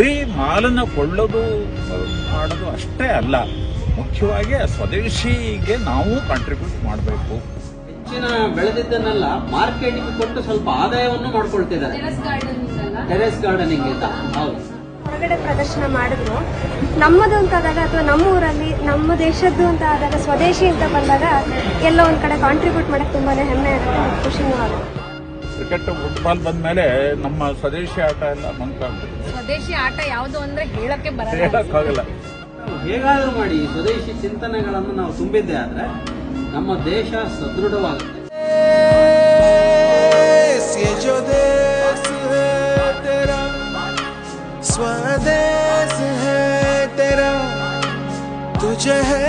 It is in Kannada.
ಬರೀ ಮಾಲನ್ನು ಕೊಳ್ಳೋದು ಮಾಡೋದು ಅಷ್ಟೇ ಅಲ್ಲ, ಮುಖ್ಯವಾಗಿ ಸ್ವದೇಶಿಗೆ ನಾವು ಕಾಂಟ್ರಿಬ್ಯೂಟ್ ಮಾಡಬೇಕು. ಹೆಚ್ಚಿನ ಬೆಳೆದಿದ್ದನ್ನೆಲ್ಲ ಮಾರ್ಕೆಟಿಗೆ ಕೊಟ್ಟು ಸ್ವಲ್ಪ ಆದಾಯವನ್ನು ಮಾಡ್ಕೊಳ್ತಿದ್ದಾರೆ. ಟೆರೆಸ್ ಗಾರ್ಡನಿಂಗ್ ಅಂತ ಹೌದು. ಹೊರಗಡೆ ಪ್ರದರ್ಶನ ಮಾಡಿದ್ರು ನಮ್ಮದು ಅಂತ ಆದಾಗ ಅಥವಾ ನಮ್ಮ ಊರಲ್ಲಿ ನಮ್ಮ ದೇಶದ್ದು ಅಂತ ಆದಾಗ ಸ್ವದೇಶಿ ಅಂತ ಬಂದಾಗ ಎಲ್ಲ ಒಂದ್ ಕಡೆ ಕಾಂಟ್ರಿಬ್ಯೂಟ್ ಮಾಡಕ್ ತುಂಬಾನೇ ಹೆಮ್ಮೆ ಆಗುತ್ತೆ, ಖುಷಿನೂ ಆಗುತ್ತೆ. ಕ್ರಿಕೆಟ್ ಫುಟ್ಬಾಲ್ ಬಂದ್ಮೇಲೆ ನಮ್ಮ ಸ್ವದೇಶಿ ಆಟ ಎಲ್ಲ ಮಂಕಾಗ್ತದೆ. ಸ್ವದೇಶಿ ಆಟ ಯಾವುದು ಅಂದ್ರೆ ಹೇಳಕ್ಕಾಗಲ್ಲ. ಹೇಗಾದ್ರೂ ಮಾಡಿ ಸ್ವದೇಶಿ ಚಿಂತನೆಗಳನ್ನು ನಾವು ತುಂಬಿದ್ದೆ ಆದ್ರೆ ನಮ್ಮ ದೇಶ ಸದೃಢವಾಗುತ್ತೆ. स्वदेश है तेरा, तुझे है